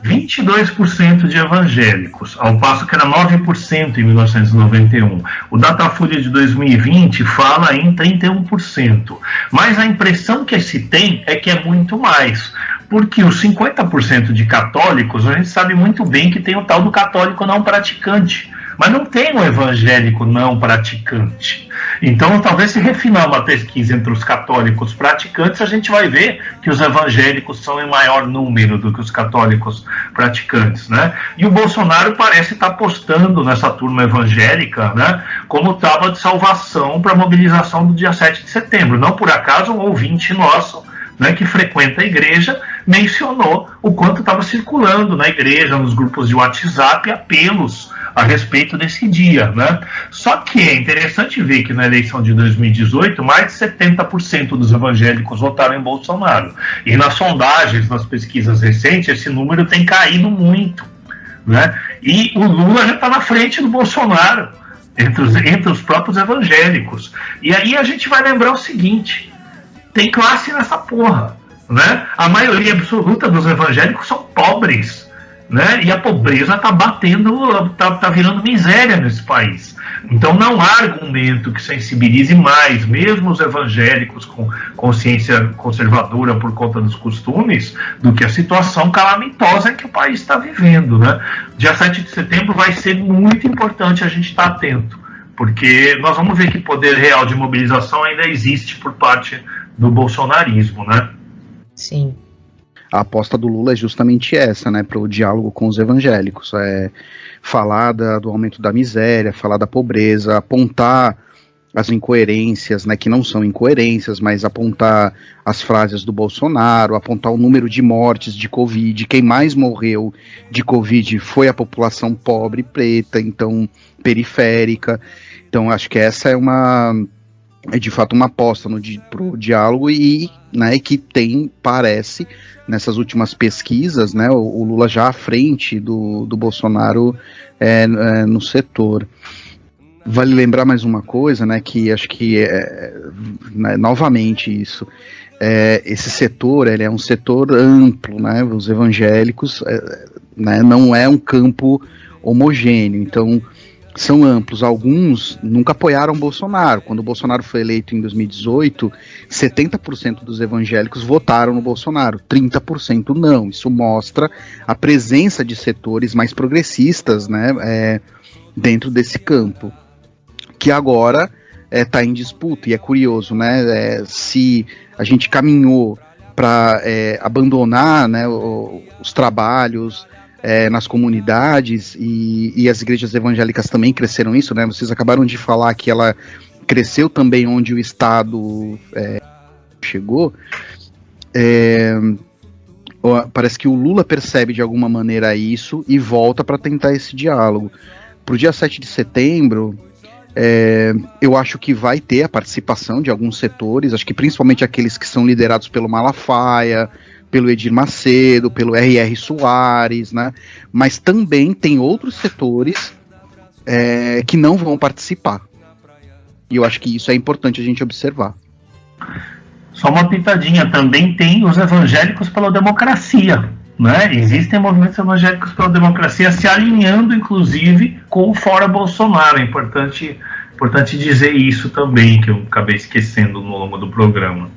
[SPEAKER 5] 22% de evangélicos, ao passo que era 9% em 1991. O Datafolha de 2020 fala em 31%. Mas a impressão que se tem é que é muito mais. Porque os 50% de católicos, a gente sabe muito bem que tem o tal do católico não praticante. Mas não tem um evangélico não praticante. Então, talvez se refinar uma pesquisa entre os católicos praticantes, a gente vai ver que os evangélicos são em maior número do que os católicos praticantes, né? E o Bolsonaro parece estar apostando nessa turma evangélica, né, como tábua de salvação para a mobilização do dia 7 de setembro. Não por acaso um ouvinte nosso, né, que frequenta a igreja, mencionou o quanto estava circulando na igreja, nos grupos de WhatsApp, apelos a respeito desse dia, né? Só que é interessante ver que na eleição de 2018, mais de 70% dos evangélicos votaram em Bolsonaro. E nas sondagens, nas pesquisas recentes, esse número tem caído muito, né? E o Lula já está na frente do Bolsonaro, entre os próprios evangélicos. E aí a gente vai lembrar o seguinte: tem classe nessa porra, né? A maioria absoluta dos evangélicos são pobres, né? E a pobreza está batendo, tá virando miséria nesse país. Então não há argumento que sensibilize mais, mesmo os evangélicos com consciência conservadora por conta dos costumes, do que a situação calamitosa que o país está vivendo, né? Dia 7 de setembro vai ser muito importante a gente estar atento, porque nós vamos ver que poder real de mobilização ainda existe por parte do bolsonarismo, né?
[SPEAKER 3] Sim.
[SPEAKER 4] A aposta do Lula é justamente essa, né, para o diálogo com os evangélicos, falar do aumento da miséria, falar da pobreza, apontar as incoerências, né, que não são incoerências, mas apontar as frases do Bolsonaro, apontar o número de mortes de Covid. Quem mais morreu de Covid foi a população pobre, preta, então periférica. Então acho que essa é de fato uma aposta pro diálogo e, né, que parece, nessas últimas pesquisas, né, o Lula já à frente do Bolsonaro no setor. Vale lembrar mais uma coisa, né, que acho que né, novamente isso, esse setor, ele é um setor amplo, né, os evangélicos, né, não é um campo homogêneo, então são amplos. Alguns nunca apoiaram Bolsonaro. Quando o Bolsonaro foi eleito em 2018, 70% dos evangélicos votaram no Bolsonaro, 30% não. Isso mostra a presença de setores mais progressistas, né, dentro desse campo, que agora está em disputa. E é curioso, né, se a gente caminhou para abandonar, né, os trabalhos nas comunidades, e as igrejas evangélicas também cresceram isso, né? Vocês acabaram de falar que ela cresceu também onde o Estado chegou. parece que o Lula percebe de alguma maneira isso e volta para tentar esse diálogo. Pro dia 7 de setembro, eu acho que vai ter a participação de alguns setores, acho que principalmente aqueles que são liderados pelo Malafaia, pelo Edir Macedo, pelo R.R. Soares, né? Mas também tem outros setores que não vão participar. E eu acho que isso é importante a gente observar.
[SPEAKER 5] Só uma pitadinha, também tem os evangélicos pela democracia, né? Existem movimentos evangélicos pela democracia se alinhando, inclusive, com o Fora Bolsonaro. É importante dizer isso também, que eu acabei esquecendo no longo do programa.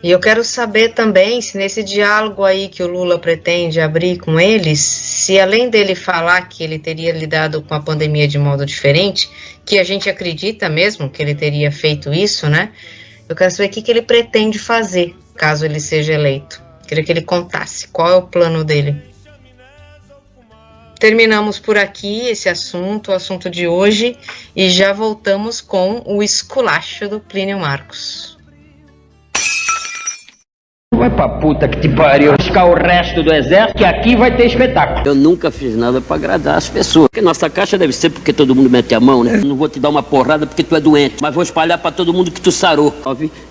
[SPEAKER 3] E eu quero saber também se nesse diálogo aí que o Lula pretende abrir com eles, se além dele falar que ele teria lidado com a pandemia de modo diferente, que a gente acredita mesmo que ele teria feito isso, né? Eu quero saber o que ele pretende fazer, caso ele seja eleito. Queria que ele contasse qual é o plano dele. Terminamos por aqui esse assunto, o assunto de hoje, e já voltamos com o esculacho do Plínio Marcos.
[SPEAKER 6] Vai pra puta que te pariu, buscar o resto do exército, que aqui vai ter espetáculo. Eu nunca fiz nada pra agradar as pessoas. Porque nossa caixa deve ser porque todo mundo mete a mão, né? Não vou te dar uma porrada porque tu é doente, mas vou espalhar pra todo mundo que tu sarou.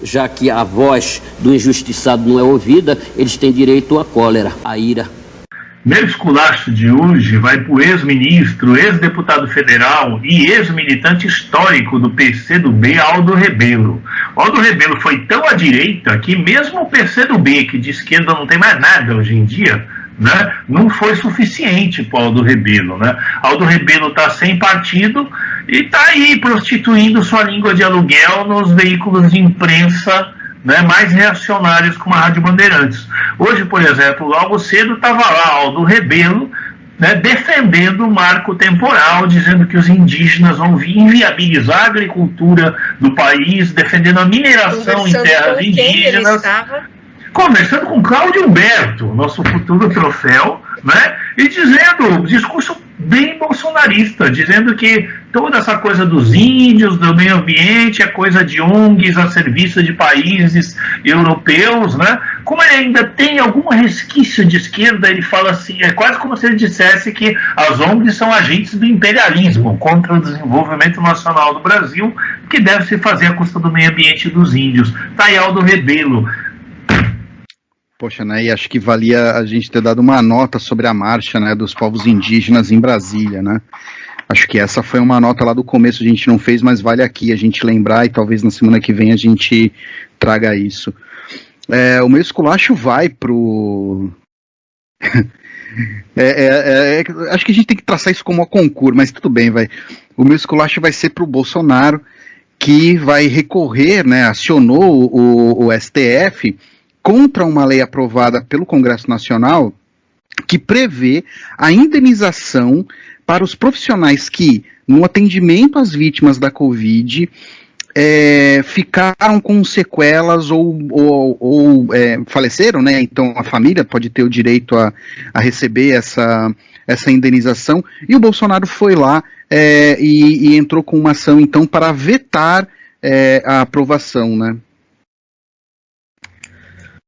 [SPEAKER 6] Já que a voz do injustiçado não é ouvida, eles têm direito à cólera, à ira.
[SPEAKER 5] Meu esculacho de hoje vai para o ex-ministro, ex-deputado federal e ex-militante histórico do PCdoB, Aldo Rebelo. O Aldo Rebelo foi tão à direita que mesmo o PCdoB, que de esquerda não tem mais nada hoje em dia, né, não foi suficiente para o Aldo Rebelo. Né? Aldo Rebelo está sem partido e está aí prostituindo sua língua de aluguel nos veículos de imprensa, né, mais reacionários como a Rádio Bandeirantes. Hoje, por exemplo, logo cedo estava lá Aldo Rebelo, né, defendendo o marco temporal, dizendo que os indígenas vão inviabilizar a agricultura do país, defendendo a mineração em terras indígenas. Conversando com Cláudio Humberto, nosso futuro troféu, né, e dizendo, discurso bem bolsonarista, dizendo que toda essa coisa dos índios, do meio ambiente, é coisa de ONGs a serviço de países europeus, né? Como ele ainda tem algum resquício de esquerda, ele fala assim, é quase como se ele dissesse que as ONGs são agentes do imperialismo contra o desenvolvimento nacional do Brasil, que deve se fazer à custa do meio ambiente dos índios. Tá aí Aldo Rebelo.
[SPEAKER 4] Poxa, né, e acho que valia a gente ter dado uma nota sobre a marcha, né, dos povos indígenas em Brasília, né? Acho que essa foi uma nota lá do começo, a gente não fez, mas vale aqui a gente lembrar e talvez na semana que vem a gente traga isso. O meu esculacho vai pro... acho que a gente tem que traçar isso como um concurso, mas tudo bem, vai. O meu esculacho vai ser pro Bolsonaro, que vai recorrer, né, acionou o STF contra uma lei aprovada pelo Congresso Nacional que prevê a indenização para os profissionais que, no atendimento às vítimas da Covid, ficaram com sequelas ou faleceram, né? Então a família pode ter o direito a receber essa indenização. E o Bolsonaro foi lá e entrou com uma ação, então, para vetar a aprovação, né?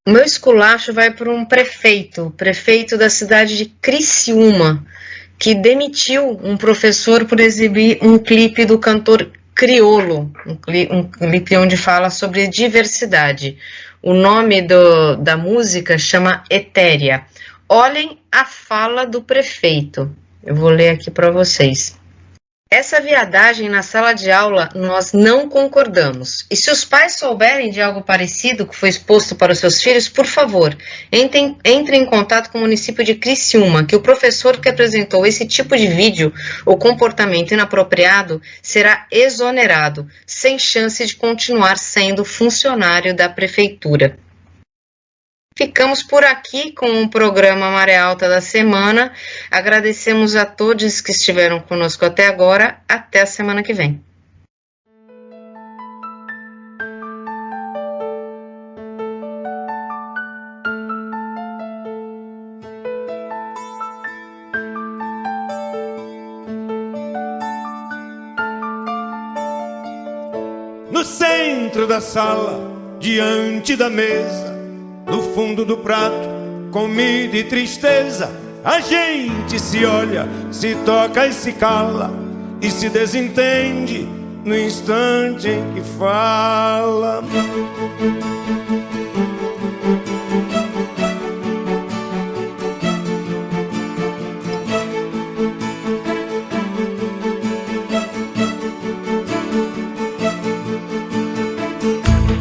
[SPEAKER 3] O meu esculacho vai para um prefeito da cidade de Criciúma, que demitiu um professor por exibir um clipe do cantor Criolo, um clipe onde fala sobre diversidade. O nome da música chama Etérea. Olhem a fala do prefeito. Eu vou ler aqui para vocês. Essa viadagem na sala de aula nós não concordamos. E se os pais souberem de algo parecido que foi exposto para os seus filhos, por favor, entrem em contato com o município de Criciúma, que o professor que apresentou esse tipo de vídeo ou comportamento inapropriado será exonerado, sem chance de continuar sendo funcionário da prefeitura. Ficamos por aqui com o programa Maré Alta da semana. Agradecemos a todos que estiveram conosco até agora. Até a semana que vem.
[SPEAKER 7] No centro da sala, diante da mesa, no fundo do prato, comida e tristeza, a gente se olha, se toca e se cala, e se desentende no instante em que fala.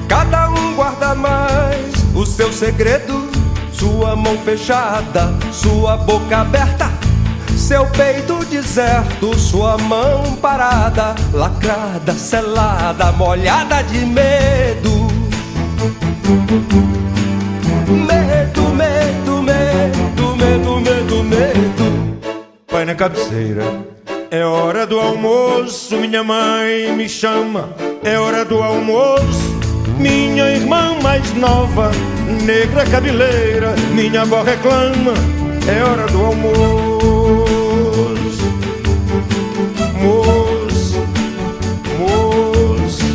[SPEAKER 2] Cada um guarda mais o seu segredo, sua mão fechada, sua boca aberta, seu peito deserto, sua mão parada, lacrada, selada, molhada de medo. Medo, medo, medo, medo, medo, medo.
[SPEAKER 7] Pai na cabeceira, é hora do almoço, minha mãe me chama, é hora do almoço. Minha irmã mais nova, negra cabeleira, minha avó reclama, é hora do almoço. Moço, moço.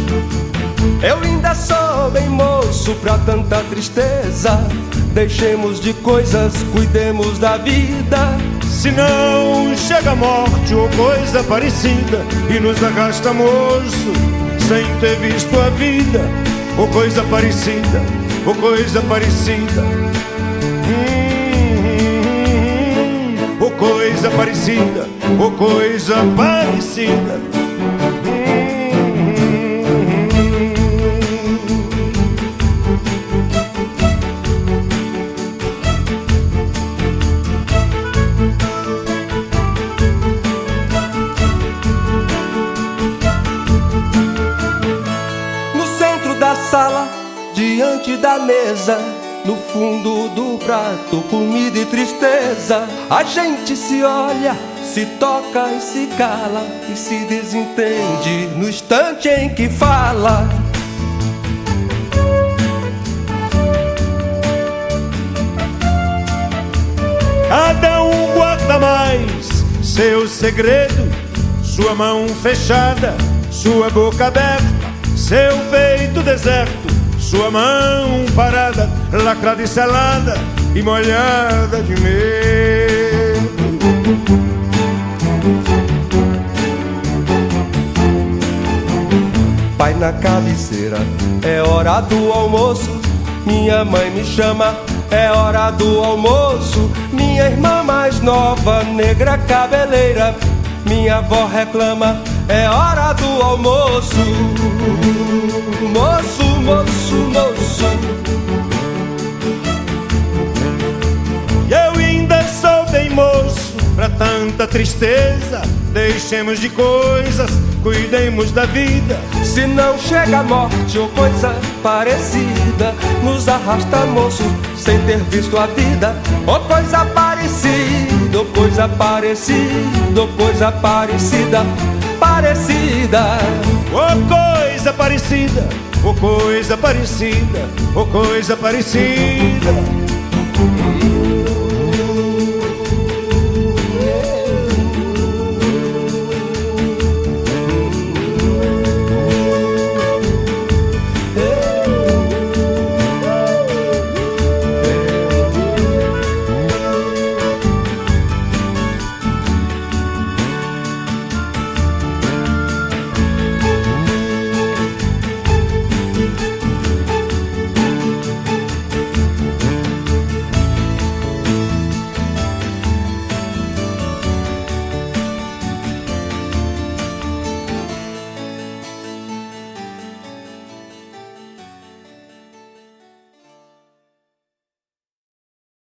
[SPEAKER 2] Eu ainda sou bem moço pra tanta tristeza. Deixemos de coisas, cuidemos da vida.
[SPEAKER 7] Se não chega a morte ou coisa parecida e nos arrasta, moço, sem ter visto a vida, ou coisa parecida, ou coisa parecida, ou coisa parecida, ou coisa parecida.
[SPEAKER 2] Sala, diante da mesa, no fundo do prato, comida e tristeza. A gente se olha, se toca e se cala, e se desentende no instante em que fala.
[SPEAKER 7] Cada um guarda mais seu segredo, sua mão fechada, sua boca aberta, seu peito deserto, sua mão parada, lacrada e selada e molhada de medo.
[SPEAKER 2] Pai na cabeceira, é hora do almoço. Minha mãe me chama, é hora do almoço. Minha irmã mais nova, negra cabeleira, minha avó reclama, é hora do almoço. Moço, moço, moço.
[SPEAKER 7] Eu ainda sou bem moço pra tanta tristeza. Deixemos de coisas, cuidemos da vida.
[SPEAKER 2] Se não chega a morte ou coisa parecida, nos arrasta, moço, sem ter visto a vida. Ou coisa parecida, ou coisa parecida, ou coisa parecida, parecida.
[SPEAKER 7] Ou coisa parecida, ou coisa parecida, ou coisa parecida.